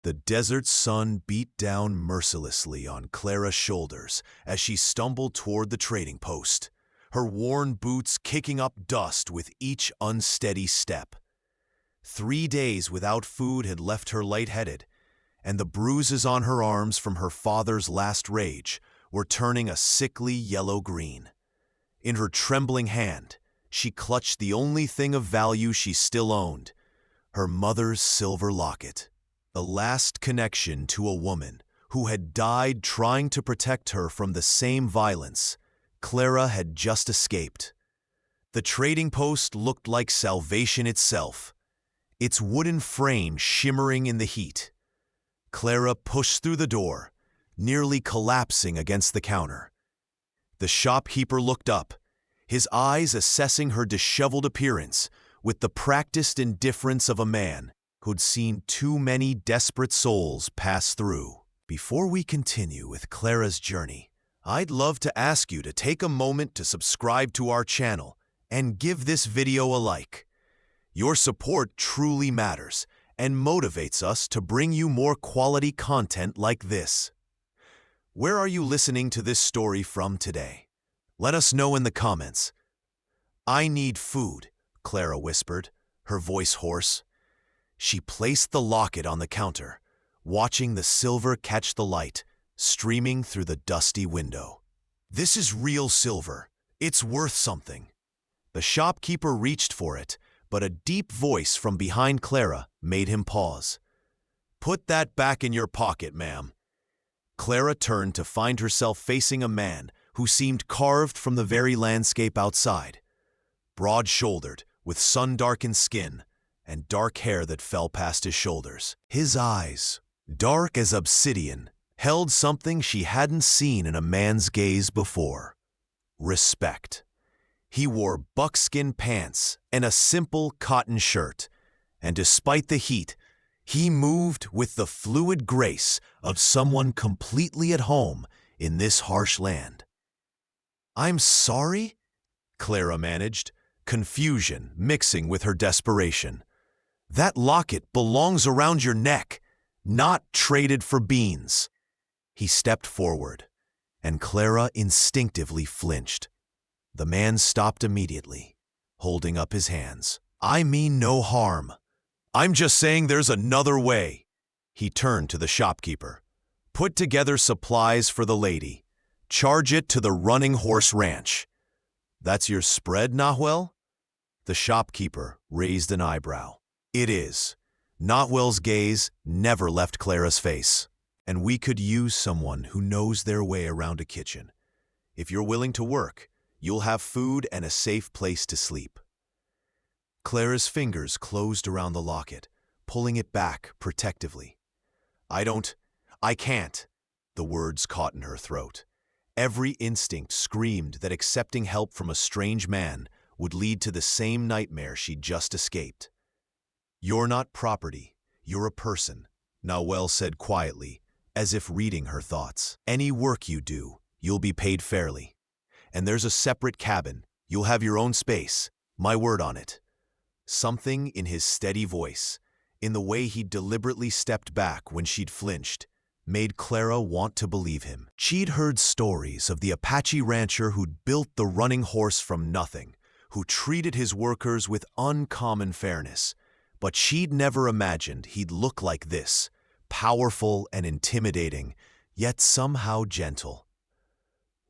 The desert sun beat down mercilessly on Clara's shoulders as she stumbled toward the trading post, her worn boots kicking up dust with each unsteady step. 3 days without food had left her lightheaded, and the bruises on her arms from her father's last rage were turning a sickly yellow-green. In her trembling hand, she clutched the only thing of value she still owned, her mother's silver locket. The last connection to a woman who had died trying to protect her from the same violence Clara had just escaped. The trading post looked like salvation itself, its wooden frame shimmering in the heat. Clara pushed through the door, nearly collapsing against the counter. The shopkeeper looked up, his eyes assessing her disheveled appearance with the practiced indifference of a man who'd seen too many desperate souls pass through. Before we continue with Clara's journey, I'd love to ask you to take a moment to subscribe to our channel and give this video a like. Your support truly matters and motivates us to bring you more quality content like this. Where are you listening to this story from today? Let us know in the comments. "I need food," Clara whispered, her voice hoarse. She placed the locket on the counter, watching the silver catch the light, streaming through the dusty window. "This is real silver. It's worth something." The shopkeeper reached for it, but a deep voice from behind Clara made him pause. "Put that back in your pocket, ma'am." Clara turned to find herself facing a man who seemed carved from the very landscape outside. Broad-shouldered, with sun-darkened skin, and dark hair that fell past his shoulders. His eyes, dark as obsidian, held something she hadn't seen in a man's gaze before: respect. He wore buckskin pants and a simple cotton shirt, and despite the heat, he moved with the fluid grace of someone completely at home in this harsh land. "I'm sorry?" Clara managed, confusion mixing with her desperation. "That locket belongs around your neck, not traded for beans." He stepped forward, and Clara instinctively flinched. The man stopped immediately, holding up his hands. "I mean no harm. I'm just saying there's another way." He turned to the shopkeeper. "Put together supplies for the lady. Charge it to the Running Horse Ranch." "That's your spread, Nahuel?" The shopkeeper raised an eyebrow. "It is." Nahuel's gaze never left Clara's face. "And we could use someone who knows their way around a kitchen. If you're willing to work, you'll have food and a safe place to sleep." Clara's fingers closed around the locket, pulling it back protectively. I can't." The words caught in her throat. Every instinct screamed that accepting help from a strange man would lead to the same nightmare she'd just escaped. "You're not property, you're a person," Nahuel said quietly, as if reading her thoughts. "Any work you do, you'll be paid fairly. And there's a separate cabin, you'll have your own space, my word on it." Something in his steady voice, in the way he deliberately stepped back when she'd flinched, made Clara want to believe him. She'd heard stories of the Apache rancher who'd built the Running Horse from nothing, who treated his workers with uncommon fairness, but she'd never imagined he'd look like this, powerful and intimidating, yet somehow gentle.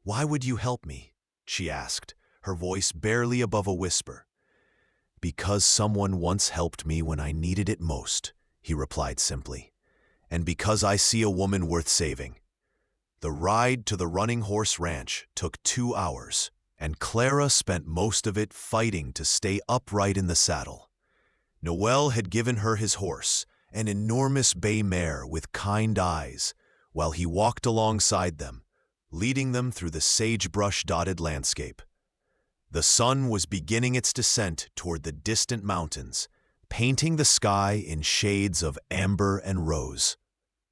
"Why would you help me?" she asked, her voice barely above a whisper. "Because someone once helped me when I needed it most," he replied simply. "And because I see a woman worth saving." The ride to the Running Horse Ranch took 2 hours, and Clara spent most of it fighting to stay upright in the saddle. Noel had given her his horse, an enormous bay mare with kind eyes, while he walked alongside them, leading them through the sagebrush-dotted landscape. The sun was beginning its descent toward the distant mountains, painting the sky in shades of amber and rose.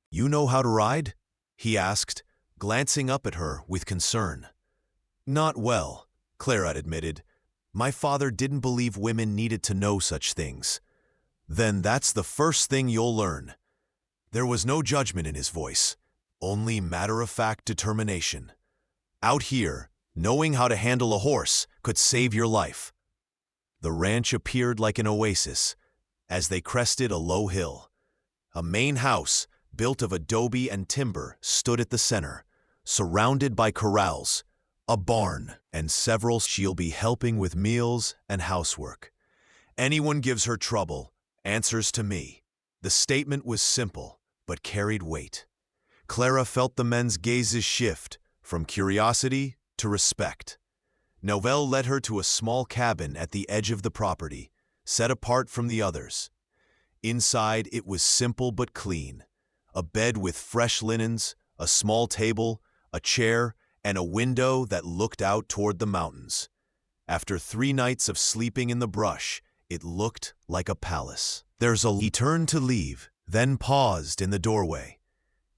"You know how to ride?" he asked, glancing up at her with concern. "Not well," Clara admitted. "My father didn't believe women needed to know such things." "Then that's the first thing you'll learn." There was no judgment in his voice, only matter-of-fact determination. Out here, knowing how to handle a horse could save your life. The ranch appeared like an oasis as they crested a low hill. A main house, built of adobe and timber, stood at the center, surrounded by corrals, a barn, and several. She'll be helping with meals and housework. Anyone gives her trouble, answers to me. The statement was simple, but carried weight. Clara felt the men's gazes shift from curiosity to respect. Noel led her to a small cabin at the edge of the property, set apart from the others. Inside, it was simple but clean. A bed with fresh linens, a small table, a chair, and a window that looked out toward the mountains. After 3 nights of sleeping in the brush, it looked like a palace. He turned to leave, then paused in the doorway.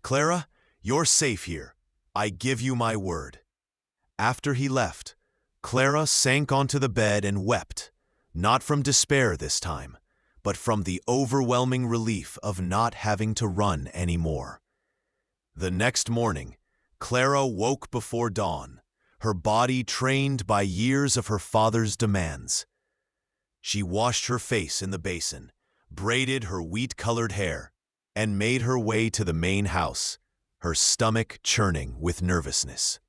"Clara, you're safe here. I give you my word." After he left, Clara sank onto the bed and wept, not from despair this time, but from the overwhelming relief of not having to run anymore. The next morning, Clara woke before dawn, her body trained by years of her father's demands. She washed her face in the basin, braided her wheat-colored hair, and made her way to the main house, her stomach churning with nervousness.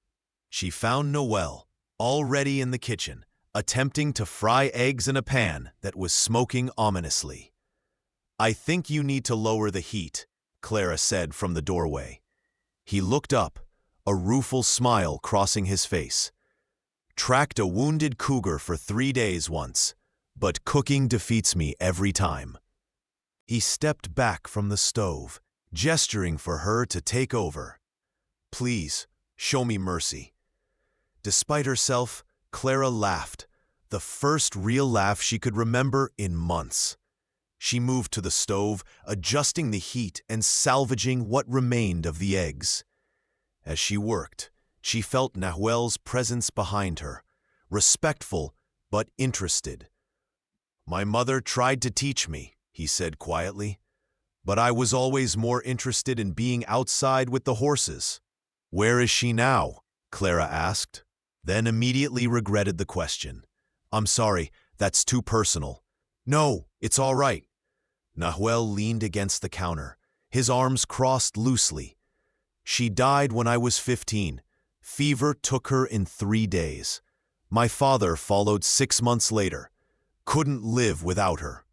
She found Noel, already in the kitchen, attempting to fry eggs in a pan that was smoking ominously. "I think you need to lower the heat," Clara said from the doorway. He looked up, a rueful smile crossing his face. "Tracked a wounded cougar for 3 days once, but cooking defeats me every time." He stepped back from the stove, gesturing for her to take over. "Please, show me mercy." Despite herself, Clara laughed, the first real laugh she could remember in months. She moved to the stove, adjusting the heat and salvaging what remained of the eggs. As she worked, she felt Nahuel's presence behind her, respectful but interested. "My mother tried to teach me," he said quietly, "but I was always more interested in being outside with the horses." "Where is she now?" Clara asked, then immediately regretted the question. "I'm sorry, that's too personal." "No, it's all right." Nahuel leaned against the counter, his arms crossed loosely. "She died when I was 15. Fever took her in 3 days. My father followed 6 months later. Couldn't live without her."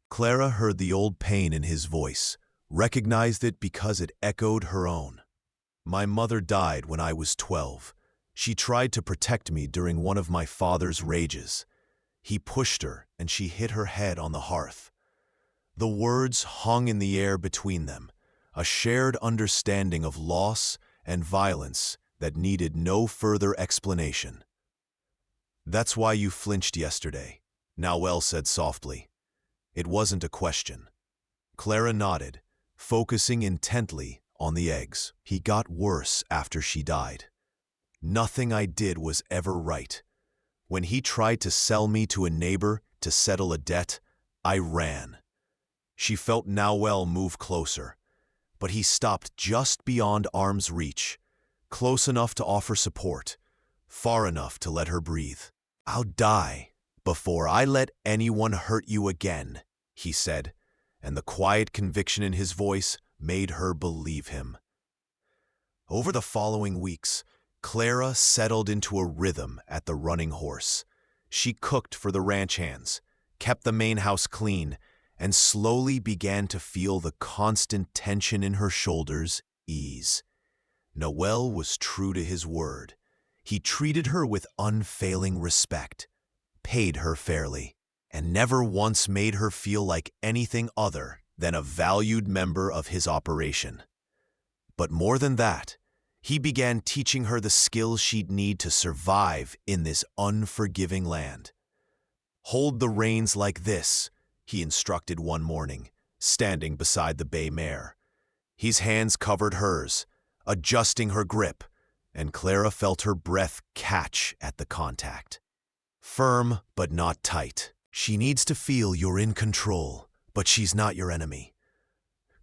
Clara heard the old pain in his voice, recognized it because it echoed her own. "My mother died when I was 12. She tried to protect me during one of my father's rages. He pushed her and she hit her head on the hearth." The words hung in the air between them, a shared understanding of loss and violence that needed no further explanation. "That's why you flinched yesterday," Nahuel said softly. It wasn't a question. Clara nodded, focusing intently on the eggs. "He got worse after she died. Nothing I did was ever right. When he tried to sell me to a neighbor to settle a debt, I ran." She felt Nahuel move closer, but he stopped just beyond arm's reach, close enough to offer support, far enough to let her breathe. "I'll die before I let anyone hurt you again," he said, and the quiet conviction in his voice made her believe him. Over the following weeks, Clara settled into a rhythm at the Running Horse. She cooked for the ranch hands, kept the main house clean, and slowly began to feel the constant tension in her shoulders ease. Noel was true to his word. He treated her with unfailing respect, paid her fairly, and never once made her feel like anything other than a valued member of his operation. But more than that, he began teaching her the skills she'd need to survive in this unforgiving land. "Hold the reins like this," he instructed one morning, standing beside the bay mare. His hands covered hers, adjusting her grip, and Clara felt her breath catch at the contact. Firm, but not tight. "She needs to feel you're in control, but she's not your enemy."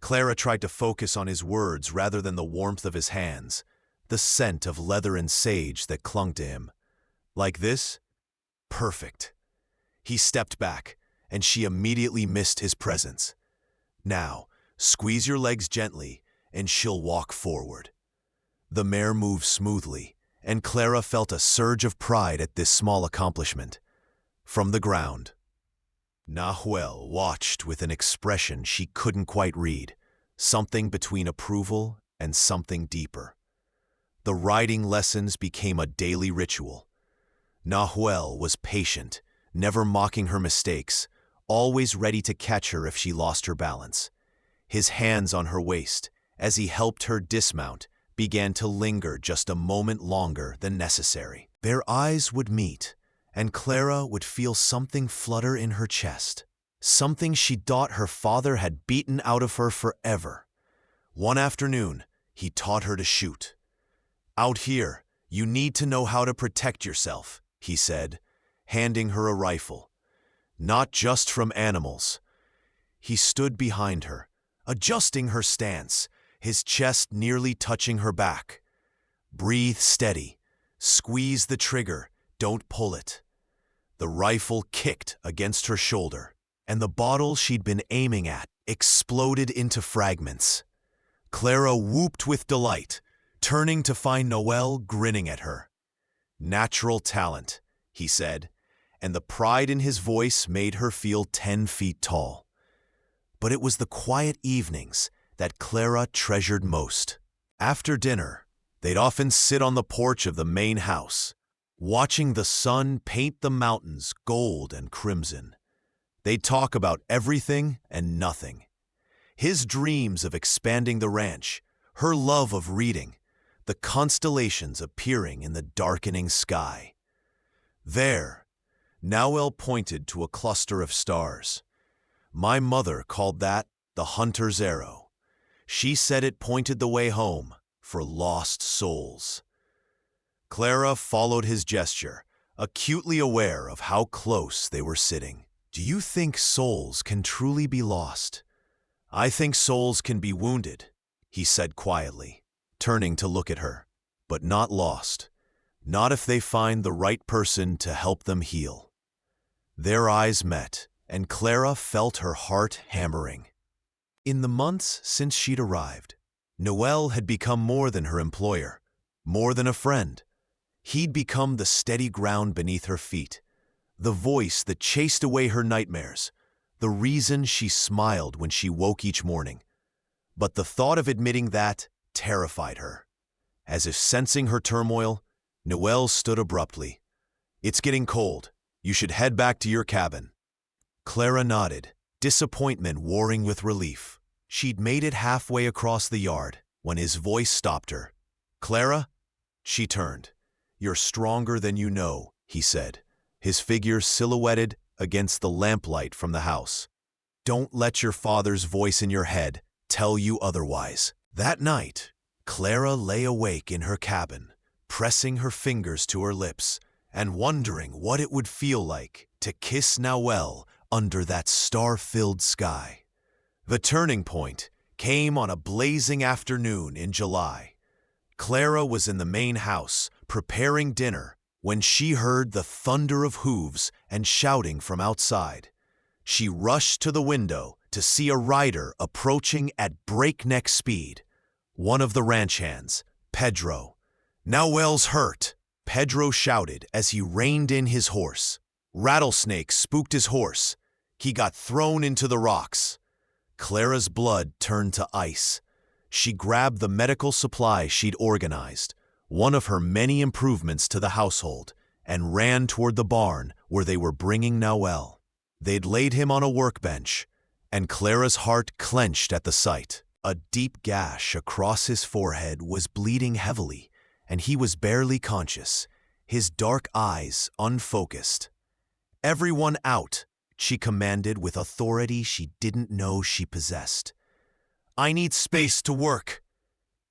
Clara tried to focus on his words rather than the warmth of his hands, the scent of leather and sage that clung to him. Like this? Perfect. He stepped back, and she immediately missed his presence. Now, squeeze your legs gently, and she'll walk forward. The mare moved smoothly, and Clara felt a surge of pride at this small accomplishment. From the ground, Nahuel watched with an expression she couldn't quite read, something between approval and something deeper. The riding lessons became a daily ritual. Nahuel was patient, never mocking her mistakes, always ready to catch her if she lost her balance. His hands on her waist, as he helped her dismount, began to linger just a moment longer than necessary. Their eyes would meet, and Clara would feel something flutter in her chest, something she thought her father had beaten out of her forever. One afternoon, he taught her to shoot. "Out here, you need to know how to protect yourself," he said, handing her a rifle. "Not just from animals." He stood behind her, adjusting her stance, his chest nearly touching her back. "Breathe steady. Squeeze the trigger. Don't pull it." The rifle kicked against her shoulder, and the bottle she'd been aiming at exploded into fragments. Clara whooped with delight, turning to find Noel grinning at her. "Natural talent," he said, and the pride in his voice made her feel 10 feet tall. But it was the quiet evenings that Clara treasured most. After dinner, they'd often sit on the porch of the main house, watching the sun paint the mountains gold and crimson. They'd talk about everything and nothing. His dreams of expanding the ranch, her love of reading, the constellations appearing in the darkening sky. "There," Noel pointed to a cluster of stars. "My mother called that the hunter's arrow. She said it pointed the way home for lost souls." Clara followed his gesture, acutely aware of how close they were sitting. "Do you think souls can truly be lost?" "I think souls can be wounded," he said quietly, turning to look at her, "but not lost. Not if they find the right person to help them heal." Their eyes met, and Clara felt her heart hammering. In the months since she'd arrived, Noel had become more than her employer, more than a friend. He'd become the steady ground beneath her feet, the voice that chased away her nightmares, the reason she smiled when she woke each morning. But the thought of admitting that terrified her. As if sensing her turmoil, Noel stood abruptly. "It's getting cold. You should head back to your cabin." Clara nodded, disappointment warring with relief. She'd made it halfway across the yard when his voice stopped her. "Clara?" She turned. "You're stronger than you know," he said, his figure silhouetted against the lamplight from the house. "Don't let your father's voice in your head tell you otherwise." That night, Clara lay awake in her cabin, pressing her fingers to her lips and wondering what it would feel like to kiss Noel under that star-filled sky. The turning point came on a blazing afternoon in July. Clara was in the main house, preparing dinner, when she heard the thunder of hooves and shouting from outside. She rushed to the window to see a rider approaching at breakneck speed. One of the ranch hands, Pedro. "Noel's hurt," Pedro shouted as he reined in his horse. Rattlesnakes spooked his horse. He got thrown into the rocks. Clara's blood turned to ice. She grabbed the medical supplies she'd organized, one of her many improvements to the household, and ran toward the barn where they were bringing Noel. They'd laid him on a workbench, and Clara's heart clenched at the sight. A deep gash across his forehead was bleeding heavily, and he was barely conscious, his dark eyes unfocused. "Everyone out," she commanded with authority she didn't know she possessed. "I need space to work."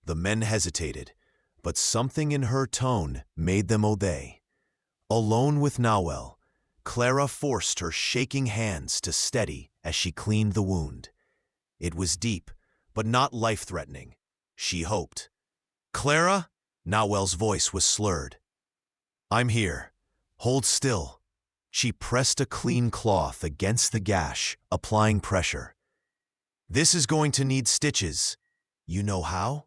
The men hesitated, but something in her tone made them obey. Alone with Noel, Clara forced her shaking hands to steady as she cleaned the wound. It was deep, but not life-threatening. She hoped. "Clara?" Nawel's voice was slurred. "I'm here. Hold still." She pressed a clean cloth against the gash, applying pressure. "This is going to need stitches. You know how?"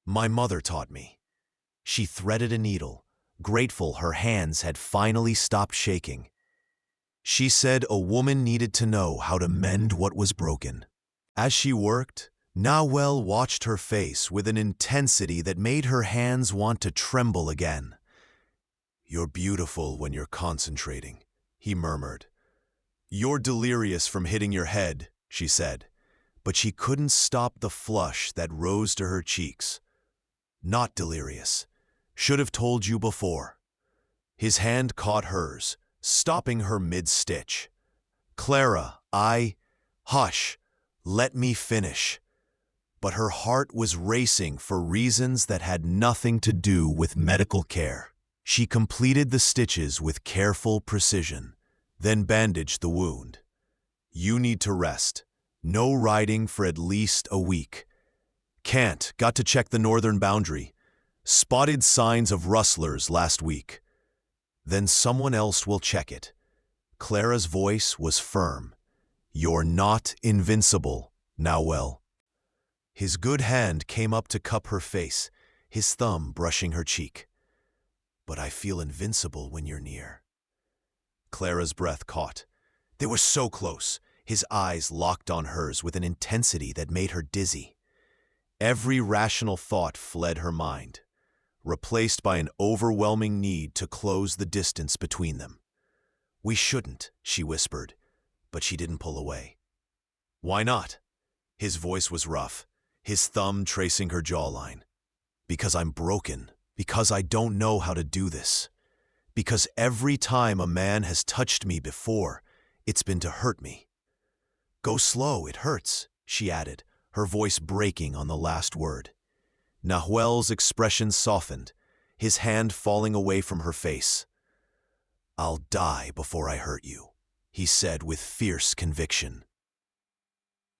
"My mother taught me." She threaded a needle, grateful her hands had finally stopped shaking. She said a woman needed to know how to mend what was broken. As she worked, Nawel watched her face with an intensity that made her hands want to tremble again. "You're beautiful when you're concentrating," he murmured. "You're delirious from hitting your head," she said, but she couldn't stop the flush that rose to her cheeks. "Not delirious. Should have told you before." His hand caught hers, stopping her mid-stitch. "Clara, Hush, let me finish." But her heart was racing for reasons that had nothing to do with medical care. She completed the stitches with careful precision, then bandaged the wound. "You need to rest. No riding for at least a week." "Can't. Got to check the northern boundary. Spotted signs of rustlers last week." "Then someone else will check it." Clara's voice was firm. "You're not invincible, Nawel." His good hand came up to cup her face, his thumb brushing her cheek. "But I feel invincible when you're near." Clara's breath caught. They were so close, his eyes locked on hers with an intensity that made her dizzy. Every rational thought fled her mind, replaced by an overwhelming need to close the distance between them. "We shouldn't," she whispered, but she didn't pull away. "Why not?" His voice was rough, his thumb tracing her jawline. "Because I'm broken, because I don't know how to do this. Because every time a man has touched me before, it's been to hurt me." "Go slow, it hurts," she added, her voice breaking on the last word. Nawel's expression softened, his hand falling away from her face. "I'll die before I hurt you," he said with fierce conviction.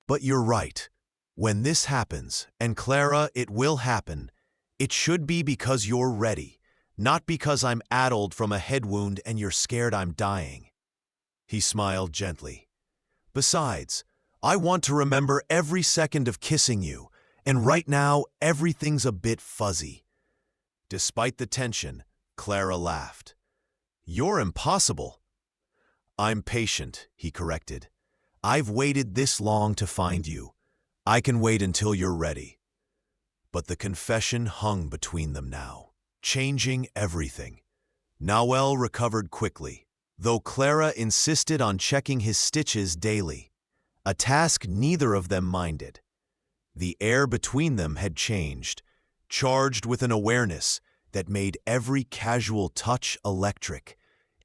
"But you're right. When this happens, and Clara, it will happen, it should be because you're ready, not because I'm addled from a head wound and you're scared I'm dying." He smiled gently. "Besides, I want to remember every second of kissing you, and right now everything's a bit fuzzy." Despite the tension, Clara laughed. "You're impossible." "I'm patient," he corrected. "I've waited this long to find you. I can wait until you're ready." But the confession hung between them now, changing everything. Nawel recovered quickly, though Clara insisted on checking his stitches daily, a task neither of them minded. The air between them had changed, charged with an awareness that made every casual touch electric,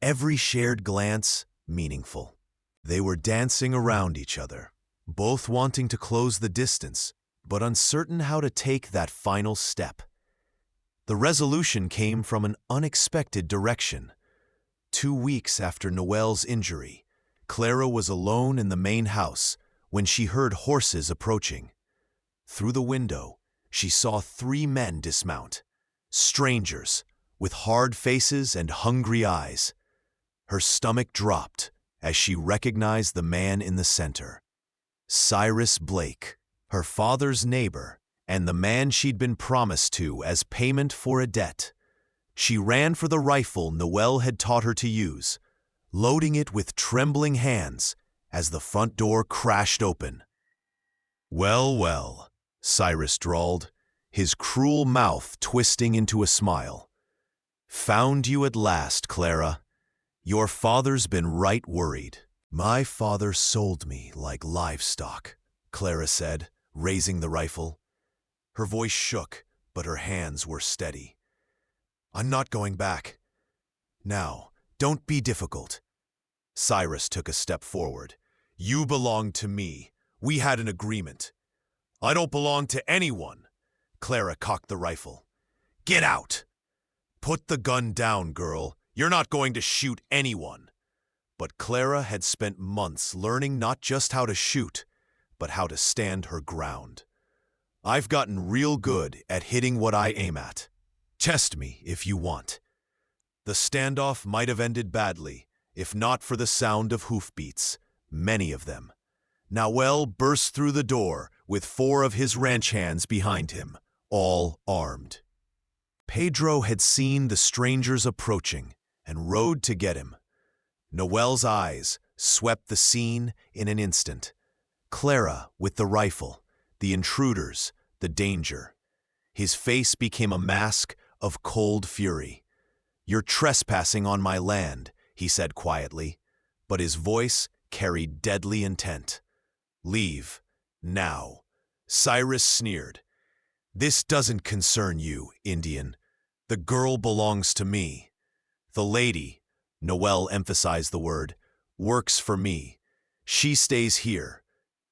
every shared glance meaningful. They were dancing around each other, both wanting to close the distance, but uncertain how to take that final step. The resolution came from an unexpected direction. 2 weeks after Noel's injury, Clara was alone in the main house when she heard horses approaching. Through the window, she saw 3 men dismount, strangers with hard faces and hungry eyes. Her stomach dropped as she recognized the man in the center. Cyrus Blake, her father's neighbor, and the man she'd been promised to as payment for a debt. She ran for the rifle Noel had taught her to use, loading it with trembling hands as the front door crashed open. "Well, well," Cyrus drawled, his cruel mouth twisting into a smile. "Found you at last, Clara. Your father's been right worried." "My father sold me like livestock," Clara said, raising the rifle. Her voice shook, but her hands were steady. "I'm not going back." "Now, don't be difficult." Cyrus took a step forward. "You belong to me. We had an agreement." "I don't belong to anyone." Clara cocked the rifle. "Get out!" "Put the gun down, girl. You're not going to shoot anyone." But Clara had spent months learning not just how to shoot, but how to stand her ground. I've gotten real good at hitting what I aim at. Test me if you want. The standoff might have ended badly, if not for the sound of hoofbeats, many of them. Noel burst through the door with 4 of his ranch hands behind him, all armed. Pedro had seen the strangers approaching and rode to get him. Noel's eyes swept the scene in an instant. Clara with the rifle, the intruders, the danger. His face became a mask of cold fury. "You're trespassing on my land," he said quietly, but his voice carried deadly intent. "Leave, now." Cyrus sneered. "This doesn't concern you, Indian. The girl belongs to me. The lady," Noel emphasized the word, "works for me. She stays here.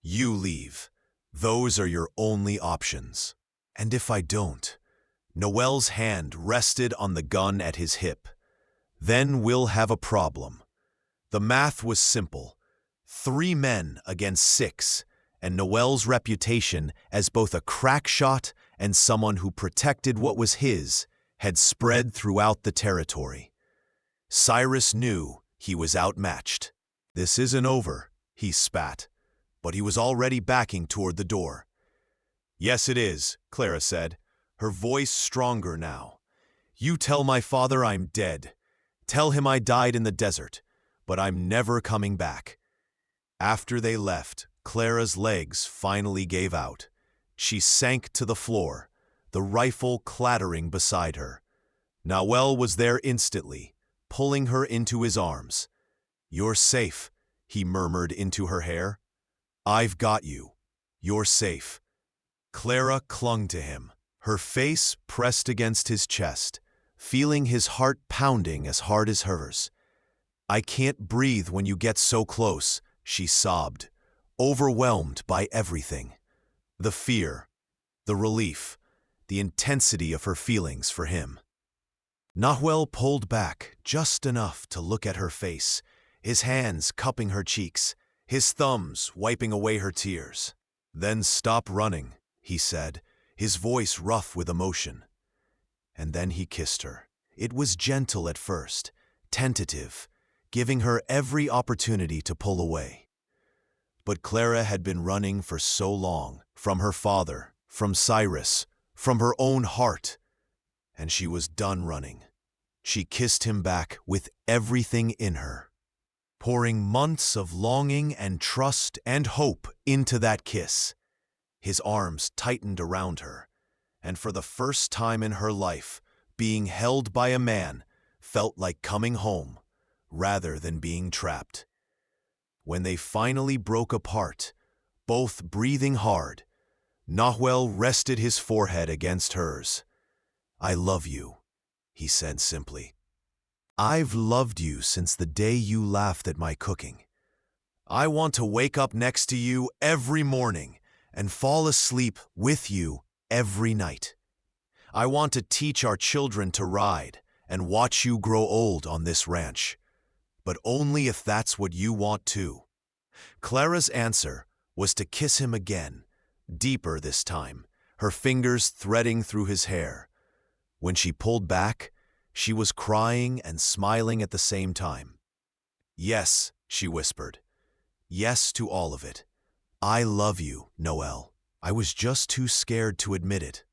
You leave. Those are your only options." "And if I don't?" Noel's hand rested on the gun at his hip. "Then we'll have a problem." The math was simple. 3 men against 6, and Noel's reputation as both a crack shot and someone who protected what was his had spread throughout the territory. Cyrus knew he was outmatched. "This isn't over," he spat, but he was already backing toward the door. "Yes, it is," Clara said, her voice stronger now. "You tell my father I'm dead. Tell him I died in the desert, but I'm never coming back." After they left, Clara's legs finally gave out. She sank to the floor, the rifle clattering beside her. Noel was there instantly, pulling her into his arms. "You're safe," he murmured into her hair. "I've got you. You're safe." Clara clung to him, her face pressed against his chest, feeling his heart pounding as hard as hers. "I can't breathe when you get so close," she sobbed, overwhelmed by everything. The fear, the relief, the intensity of her feelings for him. Nahuel pulled back just enough to look at her face, his hands cupping her cheeks, his thumbs wiping away her tears. "Then stop running," he said, his voice rough with emotion. And then he kissed her. It was gentle at first, tentative, giving her every opportunity to pull away. But Clara had been running for so long, from her father, from Cyrus, from her own heart, and she was done running. She kissed him back with everything in her, pouring months of longing and trust and hope into that kiss. His arms tightened around her, and for the first time in her life, being held by a man felt like coming home, rather than being trapped. When they finally broke apart, both breathing hard, Nahuel rested his forehead against hers. "I love you," he said simply. "I've loved you since the day you laughed at my cooking. I want to wake up next to you every morning and fall asleep with you every night. I want to teach our children to ride and watch you grow old on this ranch, but only if that's what you want too." Clara's answer was to kiss him again, deeper this time, her fingers threading through his hair. When she pulled back, she was crying and smiling at the same time. "Yes," she whispered. "Yes to all of it. I love you, Noel. I was just too scared to admit it."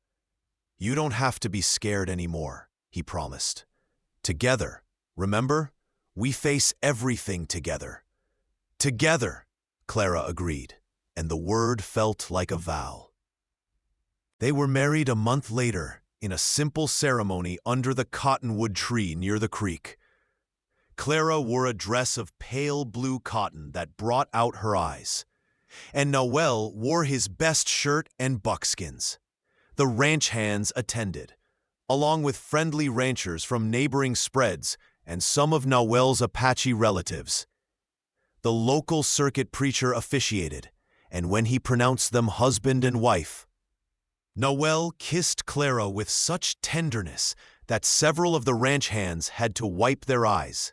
"You don't have to be scared anymore," he promised. "Together, remember? We face everything together." "Together," Clara agreed, and the word felt like a vow. They were married a month later in a simple ceremony under the cottonwood tree near the creek. Clara wore a dress of pale blue cotton that brought out her eyes, and Noel wore his best shirt and buckskins. The ranch hands attended, along with friendly ranchers from neighboring spreads and some of Noel's Apache relatives. The local circuit preacher officiated, and when he pronounced them husband and wife, Noel kissed Clara with such tenderness that several of the ranch hands had to wipe their eyes.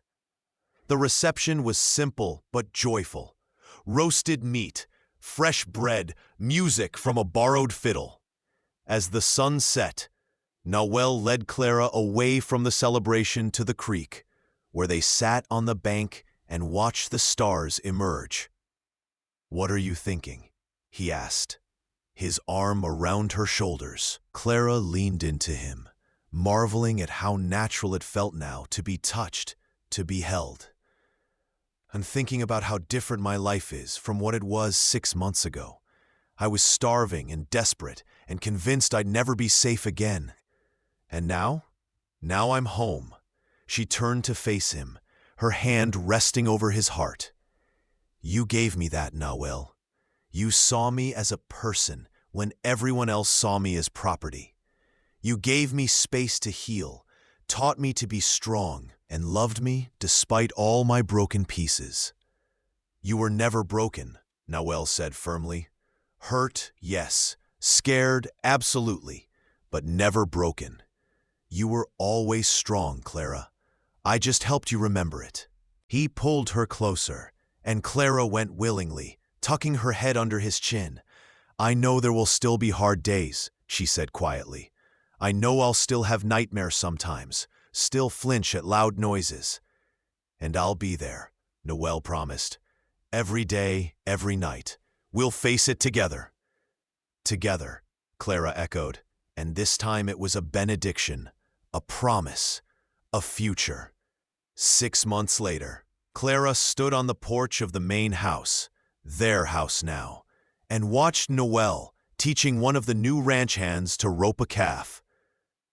The reception was simple but joyful. Roasted meat, fresh bread, music from a borrowed fiddle. As the sun set, Noel led Clara away from the celebration to the creek, where they sat on the bank and watched the stars emerge. "What are you thinking?" he asked, his arm around her shoulders. Clara leaned into him, marveling at how natural it felt now to be touched, to be held. "I'm thinking about how different my life is from what it was 6 months ago. I was starving and desperate and convinced I'd never be safe again. And now? Now I'm home." She turned to face him, her hand resting over his heart. "You gave me that, Noel. You saw me as a person when everyone else saw me as property. You gave me space to heal, taught me to be strong, and loved me despite all my broken pieces." "You were never broken," Noel said firmly. "Hurt, yes. Scared, absolutely. But never broken. You were always strong, Clara. I just helped you remember it." He pulled her closer, and Clara went willingly, tucking her head under his chin. "I know there will still be hard days," she said quietly. "I know I'll still have nightmares sometimes, still flinch at loud noises. And I'll be there," Noel promised. "Every day, every night. We'll face it together." "Together," Clara echoed, and this time it was a benediction, a promise, a future. 6 months later, Clara stood on the porch of the main house, their house now, and watched Noel teaching one of the new ranch hands to rope a calf.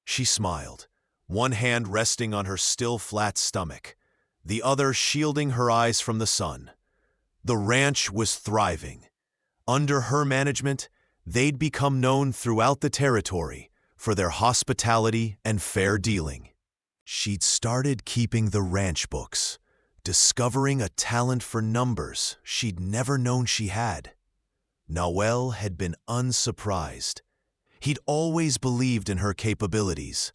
She smiled, one hand resting on her still flat stomach, the other shielding her eyes from the sun. The ranch was thriving. Under her management, they'd become known throughout the territory for their hospitality and fair dealing. She'd started keeping the ranch books, discovering a talent for numbers she'd never known she had. Noel had been unsurprised. He'd always believed in her capabilities.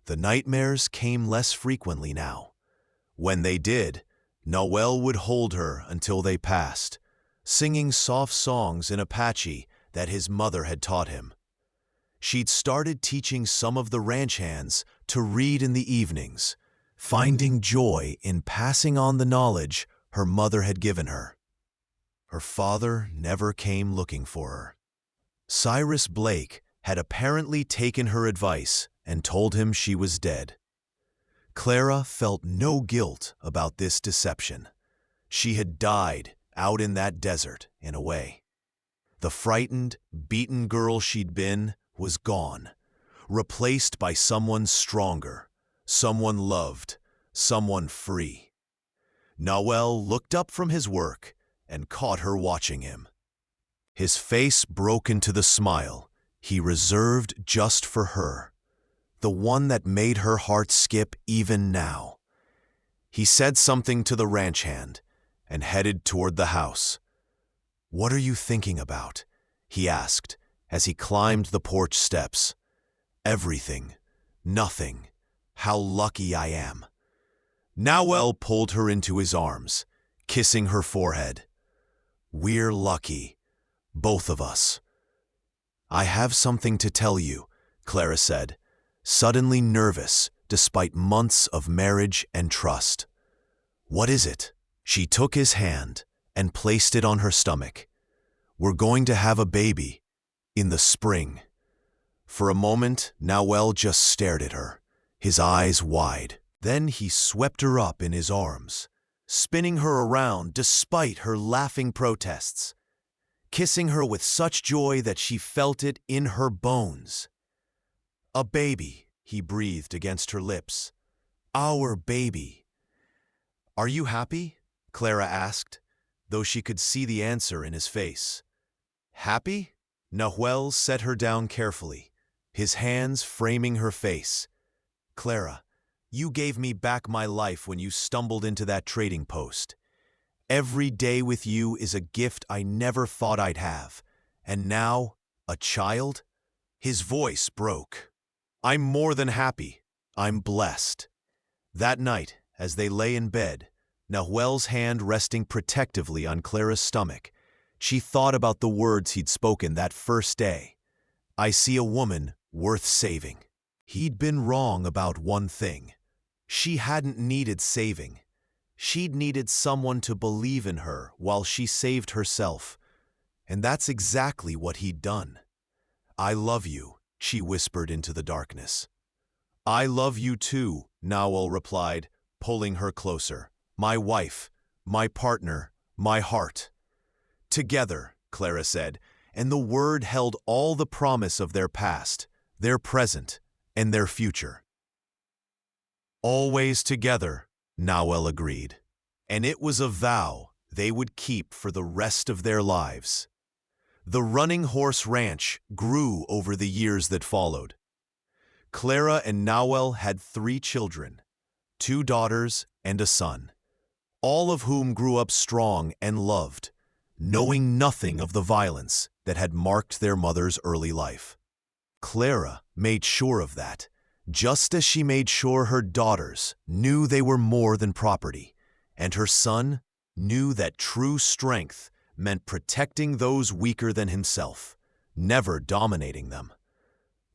The nightmares came less frequently now. When they did, Noel would hold her until they passed, singing soft songs in Apache that his mother had taught him. She'd started teaching some of the ranch hands to read in the evenings, finding joy in passing on the knowledge her mother had given her. Her father never came looking for her. Cyrus Blake had apparently taken her advice and told him she was dead. Clara felt no guilt about this deception. She had died out in that desert, in a way. The frightened, beaten girl she'd been was gone, replaced by someone stronger, someone loved, someone free. Noel looked up from his work and caught her watching him. His face broke into the smile he reserved just for her, the one that made her heart skip even now. He said something to the ranch hand and headed toward the house. "What are you thinking about?" he asked as he climbed the porch steps. "Everything. Nothing. How lucky I am." Noel pulled her into his arms, kissing her forehead. "We're lucky. Both of us." "I have something to tell you," Clara said, suddenly nervous despite months of marriage and trust. "What is it?" She took his hand and placed it on her stomach. "We're going to have a baby. In the spring." For a moment, Noel just stared at her, his eyes wide. Then he swept her up in his arms, spinning her around despite her laughing protests, kissing her with such joy that she felt it in her bones. "A baby," he breathed against her lips. "Our baby." "Are you happy?" Clara asked, though she could see the answer in his face. "Happy?" Noel set her down carefully, his hands framing her face. "Clara, you gave me back my life when you stumbled into that trading post. Every day with you is a gift I never thought I'd have. And now, a child?" His voice broke. "I'm more than happy. I'm blessed." That night, as they lay in bed, Noel's hand resting protectively on Clara's stomach, she thought about the words he'd spoken that first day. I see a woman worth saving. He'd been wrong about one thing. She hadn't needed saving. She'd needed someone to believe in her while she saved herself. And that's exactly what he'd done. I love you, she whispered into the darkness. I love you too, Nawel replied, pulling her closer. My wife, my partner, my heart. Together, Clara said, and the word held all the promise of their past, their present, and their future. Always together, Nawel agreed, and it was a vow they would keep for the rest of their lives. The Running Horse Ranch grew over the years that followed. Clara and Nawel had 3 children, 2 daughters and a son, all of whom grew up strong and loved, knowing nothing of the violence that had marked their mother's early life. Clara made sure of that, just as she made sure her daughters knew they were more than property, and her son knew that true strength meant protecting those weaker than himself, never dominating them.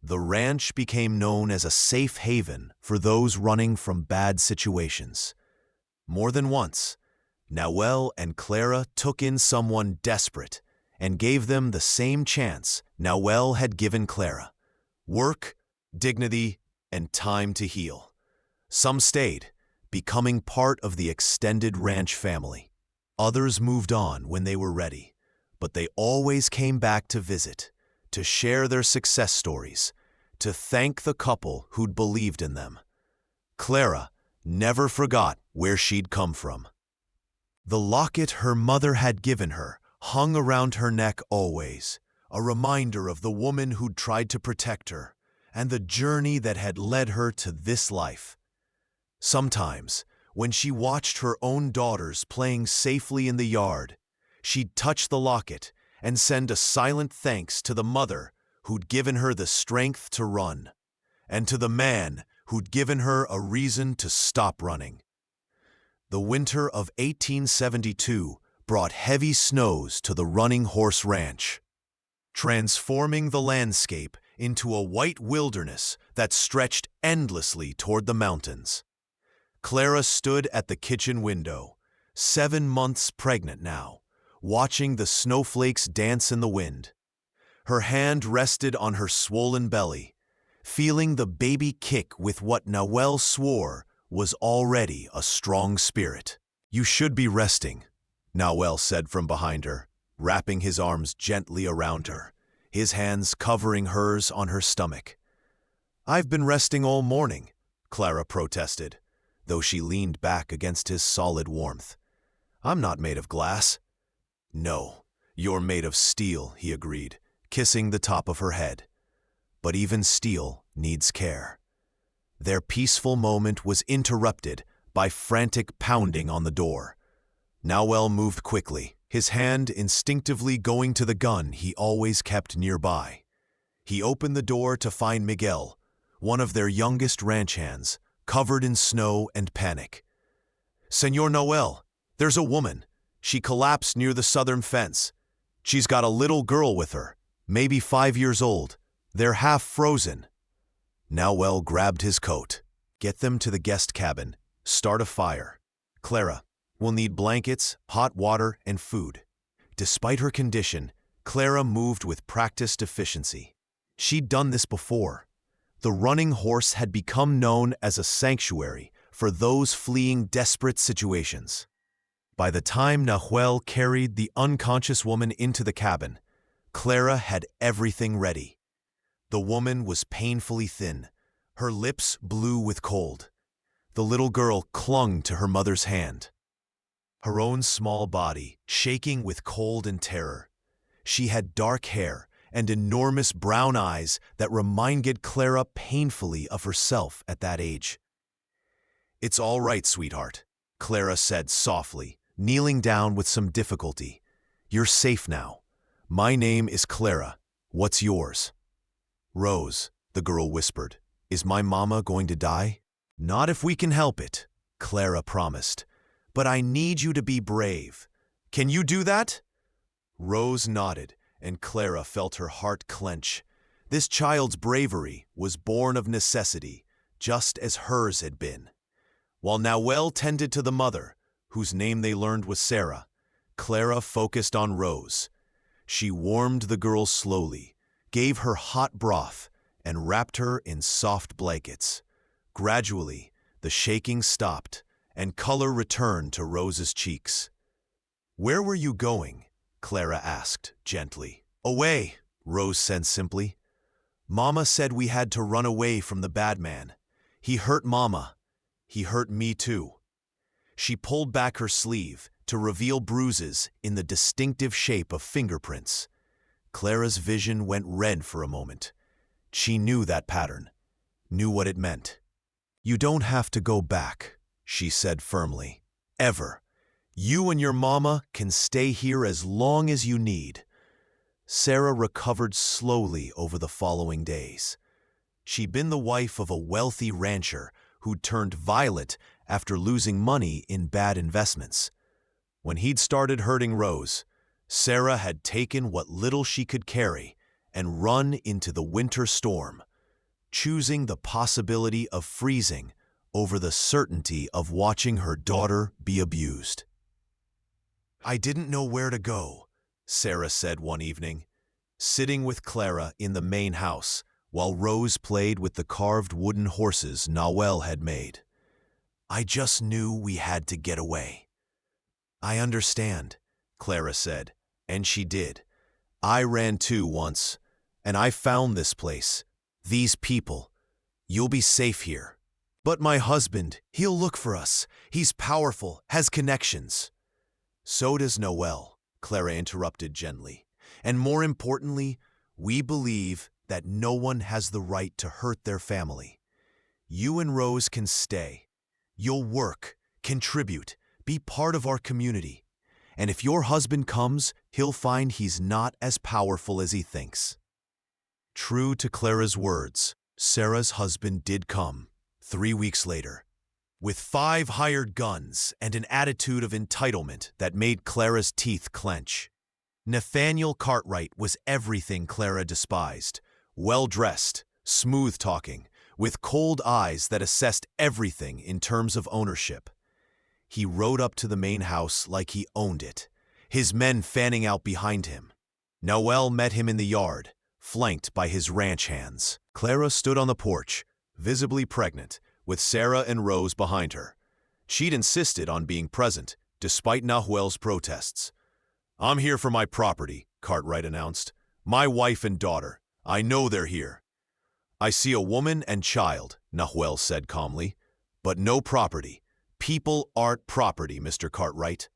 The ranch became known as a safe haven for those running from bad situations. More than once, Nawel and Clara took in someone desperate and gave them the same chance Nawel had given Clara: work, dignity, and time to heal. Some stayed, becoming part of the extended ranch family. Others moved on when they were ready, but they always came back to visit, to share their success stories, to thank the couple who'd believed in them. Clara never forgot where she'd come from. The locket her mother had given her hung around her neck always, a reminder of the woman who'd tried to protect her and the journey that had led her to this life. Sometimes, when she watched her own daughters playing safely in the yard, she'd touch the locket and send a silent thanks to the mother who'd given her the strength to run, and to the man who'd given her a reason to stop running. The winter of 1872 brought heavy snows to the Running Horse Ranch, transforming the landscape into a white wilderness that stretched endlessly toward the mountains. Clara stood at the kitchen window, 7 months pregnant now, watching the snowflakes dance in the wind. Her hand rested on her swollen belly, feeling the baby kick with what Nawel swore was already a strong spirit. You should be resting, Nawel said from behind her, wrapping his arms gently around her, his hands covering hers on her stomach. I've been resting all morning, Clara protested, though she leaned back against his solid warmth. I'm not made of glass. No, you're made of steel, he agreed, kissing the top of her head. But even steel needs care. Their peaceful moment was interrupted by frantic pounding on the door. Nawel moved quickly, his hand instinctively going to the gun he always kept nearby. He opened the door to find Miguel, one of their youngest ranch hands, covered in snow and panic. Señor Nawel, there's a woman. She collapsed near the southern fence. She's got a little girl with her, maybe 5 years old. They're half frozen. Nawel grabbed his coat. Get them to the guest cabin. Start a fire. Clara, we'll need blankets, hot water, and food. Despite her condition, Clara moved with practiced efficiency. She'd done this before. The Running Horse had become known as a sanctuary for those fleeing desperate situations. By the time Nawel carried the unconscious woman into the cabin, Clara had everything ready. The woman was painfully thin, her lips blue with cold. The little girl clung to her mother's hand, her own small body shaking with cold and terror. She had dark hair and enormous brown eyes that reminded Clara painfully of herself at that age. It's all right, sweetheart, Clara said softly, kneeling down with some difficulty. You're safe now. My name is Clara. What's yours? Rose, the girl whispered. Is my mama going to die? Not if we can help it, Clara promised. But I need you to be brave. Can you do that? Rose nodded, and Clara felt her heart clench. This child's bravery was born of necessity, just as hers had been. While Noelle tended to the mother, whose name they learned was Sarah, Clara focused on Rose. She warmed the girl slowly, gave her hot broth, and wrapped her in soft blankets. Gradually, the shaking stopped, and color returned to Rose's cheeks. "Where were you going?" Clara asked, gently. "Away," Rose said simply. "Mama said we had to run away from the bad man. He hurt Mama. He hurt me too." She pulled back her sleeve to reveal bruises in the distinctive shape of fingerprints. Clara's vision went red for a moment. She knew that pattern, knew what it meant. "You don't have to go back," she said firmly. "Ever. You and your mama can stay here as long as you need." Sarah recovered slowly over the following days. She'd been the wife of a wealthy rancher who'd turned violent after losing money in bad investments. When he'd started hurting Rose, Sarah had taken what little she could carry and run into the winter storm, choosing the possibility of freezing over the certainty of watching her daughter be abused. "I didn't know where to go," Sarah said one evening, sitting with Clara in the main house while Rose played with the carved wooden horses Noelle had made. "I just knew we had to get away." "I understand," Clara said, and she did. "I ran too once, and I found this place, these people. You'll be safe here." "But my husband, he'll look for us. He's powerful, has connections." "So does Noelle," Clara interrupted gently. "And more importantly, we believe that no one has the right to hurt their family. You and Rose can stay. You'll work, contribute, be part of our community. And if your husband comes, he'll find he's not as powerful as he thinks." True to Clara's words, Sarah's husband did come, 3 weeks later, with 5 hired guns and an attitude of entitlement that made Clara's teeth clench. Nathaniel Cartwright was everything Clara despised, well-dressed, smooth-talking, with cold eyes that assessed everything in terms of ownership. He rode up to the main house like he owned it, his men fanning out behind him. Noelle met him in the yard, flanked by his ranch hands. Clara stood on the porch, visibly pregnant, with Sarah and Rose behind her. She'd insisted on being present, despite Noelle's protests. "I'm here for my property," Cartwright announced. "My wife and daughter. I know they're here." "I see a woman and child," Noelle said calmly. "But no property. People aren't property, Mr. Cartwright.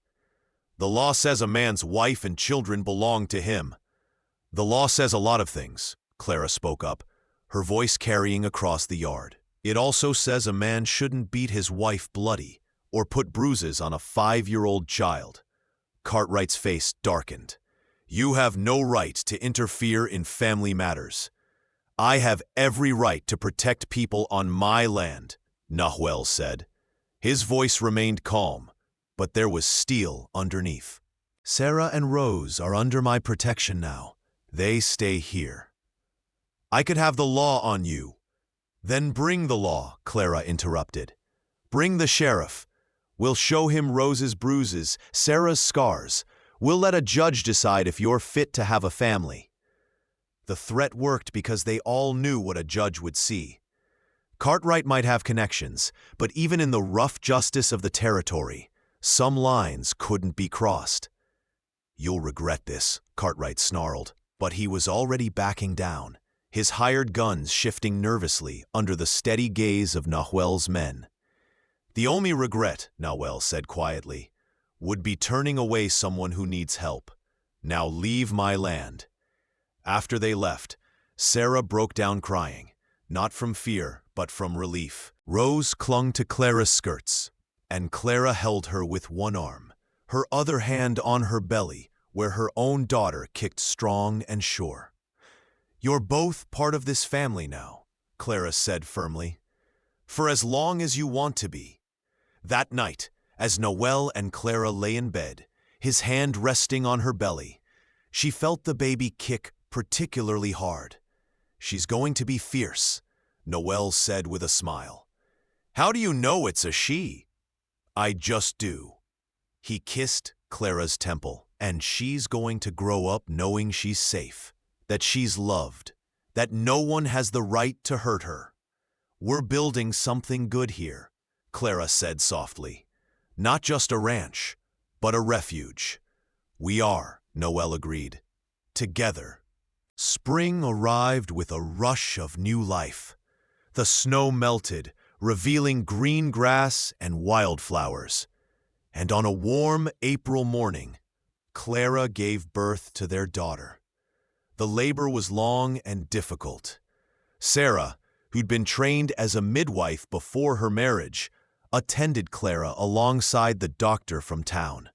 The law says a man's wife and children belong to him." "The law says a lot of things," Clara spoke up, her voice carrying across the yard. "It also says a man shouldn't beat his wife bloody or put bruises on a 5-year-old child." Cartwright's face darkened. "You have no right to interfere in family matters." "I have every right to protect people on my land," Noelle said. His voice remained calm, but there was steel underneath. "Sarah and Rose are under my protection now. They stay here." "I could have the law on you." "Then bring the law," Clara interrupted. "Bring the sheriff. We'll show him Rose's bruises, Sarah's scars. We'll let a judge decide if you're fit to have a family." The threat worked because they all knew what a judge would see. Cartwright might have connections, but even in the rough justice of the territory, some lines couldn't be crossed. "You'll regret this," Cartwright snarled, but he was already backing down, his hired guns shifting nervously under the steady gaze of Noelle's men. "The only regret," Noelle said quietly, "would be turning away someone who needs help. Now leave my land." After they left, Sarah broke down crying, not from fear, but from relief. Rose clung to Clara's skirts, and Clara held her with one arm, her other hand on her belly, where her own daughter kicked strong and sure. "You're both part of this family now," Clara said firmly. "For as long as you want to be." That night, as Noelle and Clara lay in bed, his hand resting on her belly, she felt the baby kick particularly hard. She's going to be fierce, Noel said with a smile. How do you know it's a she? I just do. He kissed Clara's temple, and she's going to grow up knowing she's safe, that she's loved, that no one has the right to hurt her. We're building something good here, Clara said softly. Not just a ranch, but a refuge. We are, Noel agreed. Together. Spring arrived with a rush of new life. The snow melted, revealing green grass and wildflowers. And on a warm April morning, Clara gave birth to their daughter. The labor was long and difficult. Sarah, who'd been trained as a midwife before her marriage, attended Clara alongside the doctor from town.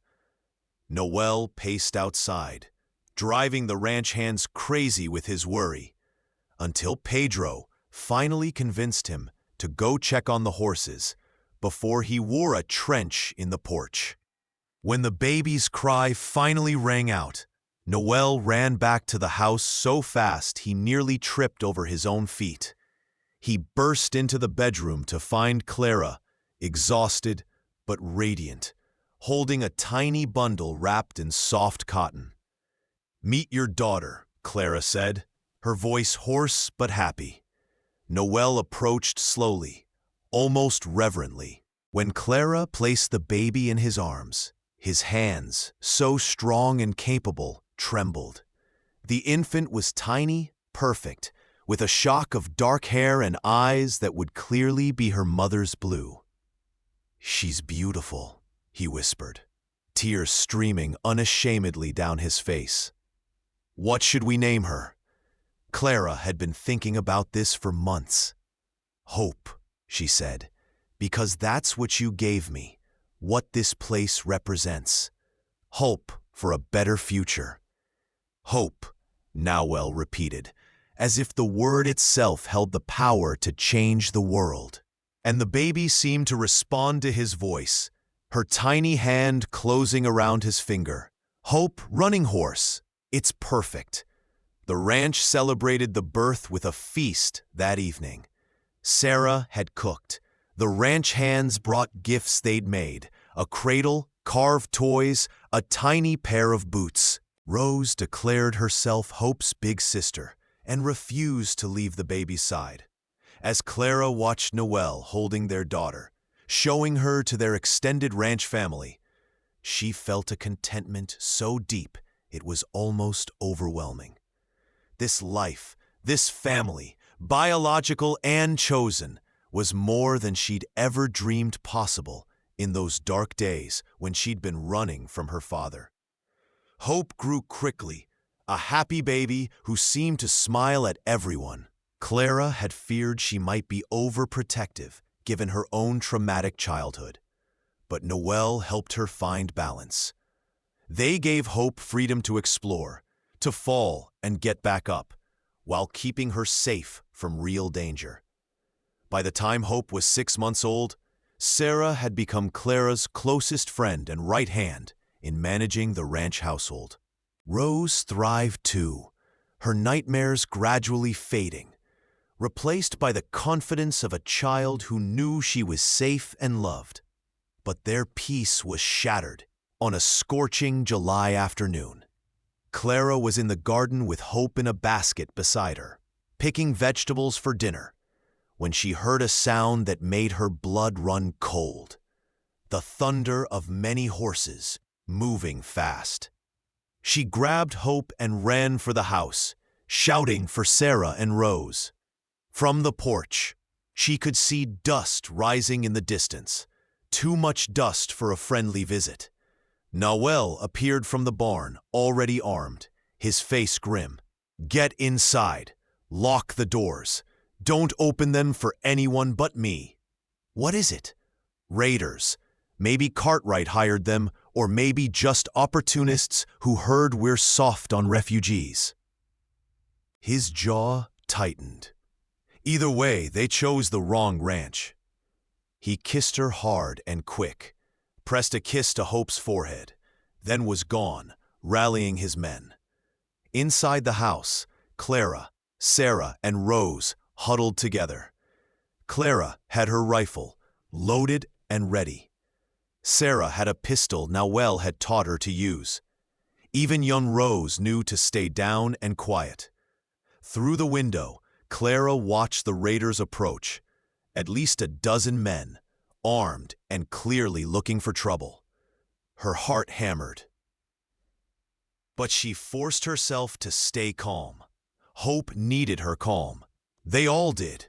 Noel paced outside, driving the ranch hands crazy with his worry, until Pedro finally convinced him to go check on the horses before he wore a trench in the porch. When the baby's cry finally rang out, Noel ran back to the house so fast he nearly tripped over his own feet. He burst into the bedroom to find Clara, exhausted but radiant, holding a tiny bundle wrapped in soft cotton. Meet your daughter, Clara said, her voice hoarse but happy. Noel approached slowly, almost reverently. When Clara placed the baby in his arms, his hands, so strong and capable, trembled. The infant was tiny, perfect, with a shock of dark hair and eyes that would clearly be her mother's blue. She's beautiful, he whispered, tears streaming unashamedly down his face. What should we name her? Clara had been thinking about this for months. Hope, she said, because that's what you gave me, what this place represents. Hope for a better future. Hope, Noel repeated, as if the word itself held the power to change the world. And the baby seemed to respond to his voice, her tiny hand closing around his finger. Hope, running horse. It's perfect. The ranch celebrated the birth with a feast that evening. Sarah had cooked. The ranch hands brought gifts they'd made, a cradle, carved toys, a tiny pair of boots. Rose declared herself Hope's big sister and refused to leave the baby's side. As Clara watched Noel holding their daughter, showing her to their extended ranch family, she felt a contentment so deep it was almost overwhelming. This life, this family, biological and chosen, was more than she'd ever dreamed possible in those dark days when she'd been running from her father. Hope grew quickly, a happy baby who seemed to smile at everyone. Clara had feared she might be overprotective given her own traumatic childhood, but Noel helped her find balance. They gave Hope freedom to explore, to fall and get back up, while keeping her safe from real danger. By the time Hope was 6 months old, Sarah had become Clara's closest friend and right hand in managing the ranch household. Rose thrived too, her nightmares gradually fading, replaced by the confidence of a child who knew she was safe and loved. But their peace was shattered on a scorching July afternoon. Clara was in the garden with Hope in a basket beside her, picking vegetables for dinner, when she heard a sound that made her blood run cold. The thunder of many horses moving fast. She grabbed Hope and ran for the house, shouting for Sarah and Rose. From the porch, she could see dust rising in the distance, too much dust for a friendly visit. Noel appeared from the barn, already armed, his face grim. Get inside. Lock the doors. Don't open them for anyone but me. What is it? Raiders. Maybe Cartwright hired them, or maybe just opportunists who heard we're soft on refugees. His jaw tightened. Either way, they chose the wrong ranch. He kissed her hard and quick, pressed a kiss to Hope's forehead, then was gone, rallying his men. Inside the house, Clara, Sarah and Rose huddled together. Clara had her rifle, loaded and ready. Sarah had a pistol Noelle had taught her to use. Even young Rose knew to stay down and quiet. Through the window, Clara watched the raiders approach. At least a dozen men, armed and clearly looking for trouble. Her heart hammered. But she forced herself to stay calm. Hope needed her calm. They all did.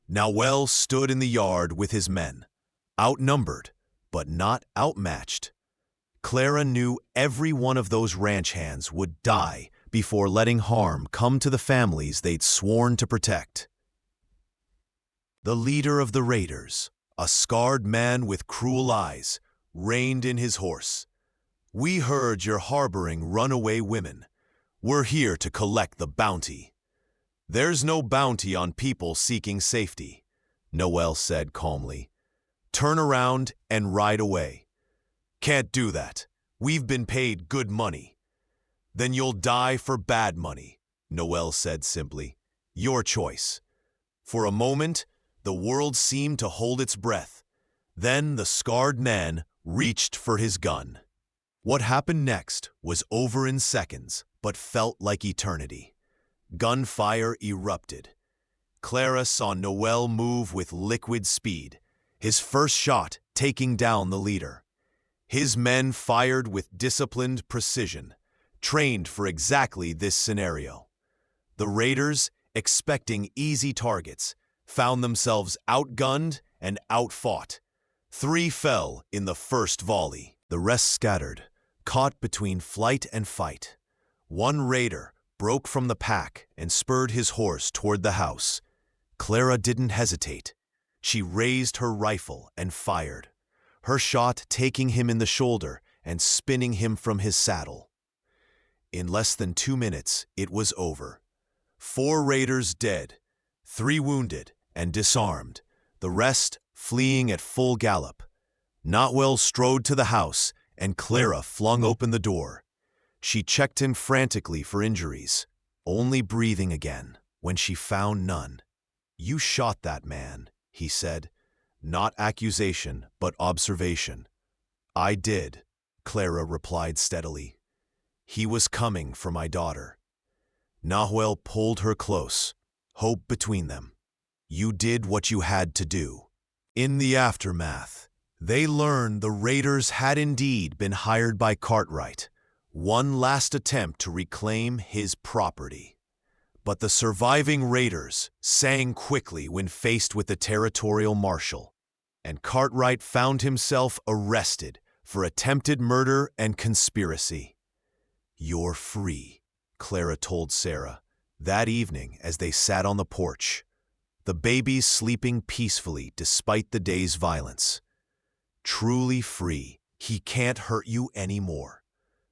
Noelle stood in the yard with his men, outnumbered, but not outmatched. Clara knew every one of those ranch hands would die before letting harm come to the families they'd sworn to protect. The leader of the raiders, a scarred man with cruel eyes, reined in his horse. "We heard you're harboring runaway women. We're here to collect the bounty." "There's no bounty on people seeking safety," Noelle said calmly. "Turn around and ride away." "Can't do that. We've been paid good money." "Then you'll die for bad money," Noelle said simply. "Your choice." For a moment, the world seemed to hold its breath. Then the scarred man reached for his gun. What happened next was over in seconds, but felt like eternity. Gunfire erupted. Clara saw Noelle move with liquid speed, his first shot taking down the leader. His men fired with disciplined precision, trained for exactly this scenario. The raiders, expecting easy targets, found themselves outgunned and outfought. 3 fell in the first volley. The rest scattered, caught between flight and fight. One raider broke from the pack and spurred his horse toward the house. Clara didn't hesitate. She raised her rifle and fired, her shot taking him in the shoulder and spinning him from his saddle. In less than 2 minutes, it was over. 4 raiders dead, 3 wounded and disarmed, the rest fleeing at full gallop. Noelle strode to the house, and Clara flung open the door. She checked him frantically for injuries, only breathing again when she found none. "You shot that man," he said. Not accusation, but observation. "I did," Clara replied steadily. "He was coming for my daughter." Noelle pulled her close, hope between them. "You did what you had to do." In the aftermath, they learned the raiders had indeed been hired by Cartwright, one last attempt to reclaim his property. But the surviving raiders sang quickly when faced with the territorial marshal, and Cartwright found himself arrested for attempted murder and conspiracy. "You're free," Clara told Sarah that evening as they sat on the porch, the babies sleeping peacefully despite the day's violence. "Truly free. He can't hurt you anymore."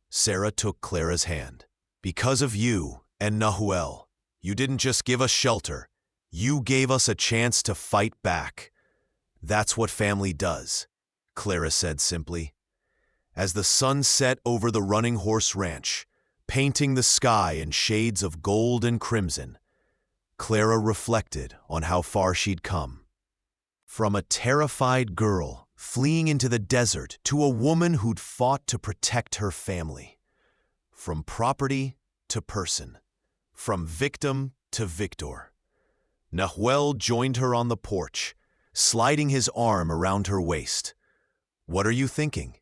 Sarah took Clara's hand. "Because of you and Noelle, you didn't just give us shelter, you gave us a chance to fight back. That's what family does," Clara said simply. As the sun set over the Running Horse Ranch, painting the sky in shades of gold and crimson, Clara reflected on how far she'd come. From a terrified girl fleeing into the desert to a woman who'd fought to protect her family. From property to person. From victim to victor. Noelle joined her on the porch, sliding his arm around her waist. "What are you thinking?"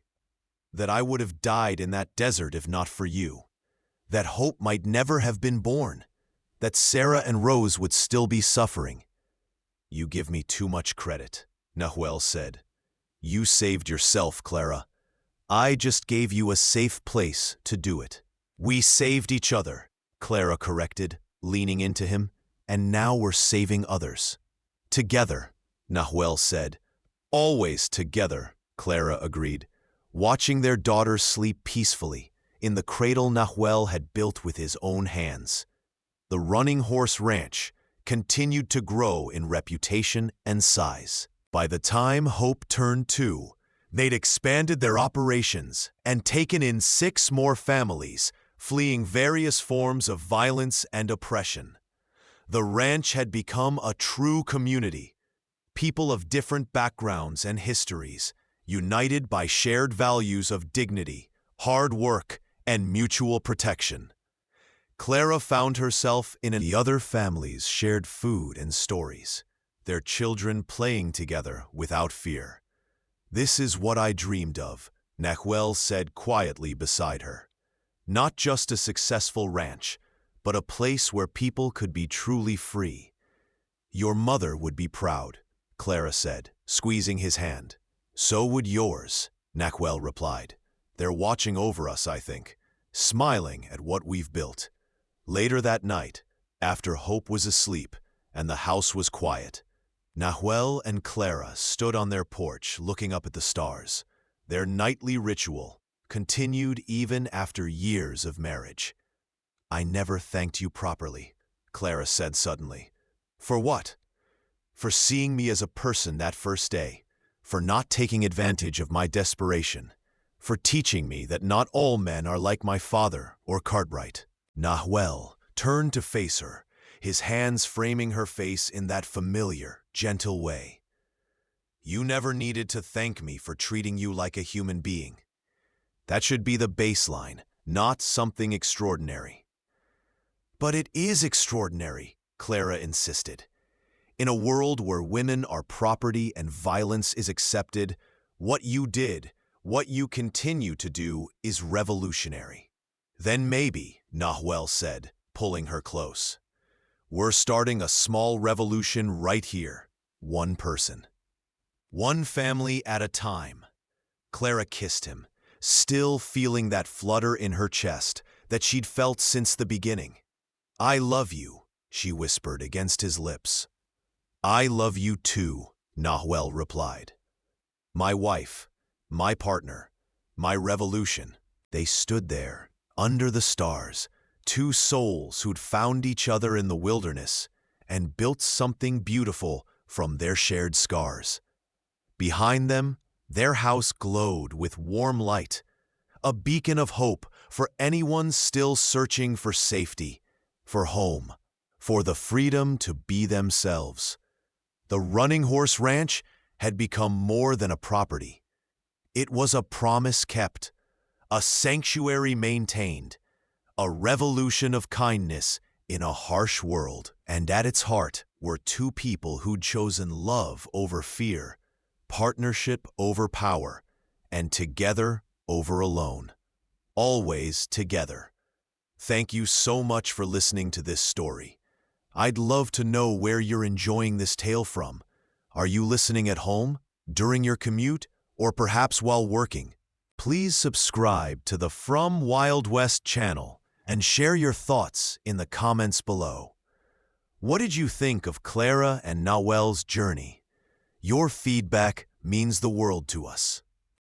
"That I would have died in that desert if not for you. That Hope might never have been born. That Sarah and Rose would still be suffering." "You give me too much credit," Noelle said. "You saved yourself, Clara. I just gave you a safe place to do it." "We saved each other," Clara corrected, leaning into him, "and now we're saving others." "Together," Noelle said. "Always together," Clara agreed, watching their daughter sleep peacefully in the cradle Noelle had built with his own hands. The Running Horse Ranch continued to grow in reputation and size. By the time Hope turned 2, they'd expanded their operations and taken in 6 more families, fleeing various forms of violence and oppression. The ranch had become a true community. People of different backgrounds and histories, united by shared values of dignity, hard work, and mutual protection. Clara found herself in the other families shared food and stories, their children playing together without fear. "This is what I dreamed of," Nahuel said quietly beside her. "Not just a successful ranch, but a place where people could be truly free." "Your mother would be proud," Clara said, squeezing his hand. "So would yours," Nahuel replied. "They're watching over us, I think, smiling at what we've built." Later that night, after Hope was asleep and the house was quiet, Nahuel and Clara stood on their porch looking up at the stars. Their nightly ritual continued even after years of marriage. "I never thanked you properly," Clara said suddenly. "For what?" "For seeing me as a person that first day, for not taking advantage of my desperation, for teaching me that not all men are like my father or Cartwright." Nahuel turned to face her, his hands framing her face in that familiar, gentle way. "You never needed to thank me for treating you like a human being. That should be the baseline, not something extraordinary." "But it is extraordinary," Clara insisted. "In a world where women are property and violence is accepted, what you did, what you continue to do, is revolutionary." "Then maybe," Nahuel said, pulling her close, "we're starting a small revolution right here, one person. One family at a time." Clara kissed him, still feeling that flutter in her chest that she'd felt since the beginning. "I love you," she whispered against his lips. "I love you too," Nahuel replied. "My wife, my partner, my revolution." They stood there, under the stars, two souls who'd found each other in the wilderness and built something beautiful from their shared scars. Behind them, their house glowed with warm light, a beacon of hope for anyone still searching for safety, for home, for the freedom to be themselves. The Running Horse Ranch had become more than a property. It was a promise kept, a sanctuary maintained, a revolution of kindness in a harsh world. And at its heart were two people who'd chosen love over fear, partnership over power, and together over alone. Always together. Thank you so much for listening to this story. I'd love to know where you're enjoying this tale from. Are you listening at home, during your commute, or perhaps while working? Please subscribe to the From Wild West channel and share your thoughts in the comments below. What did you think of Clara and Nahuel's journey? Your feedback means the world to us.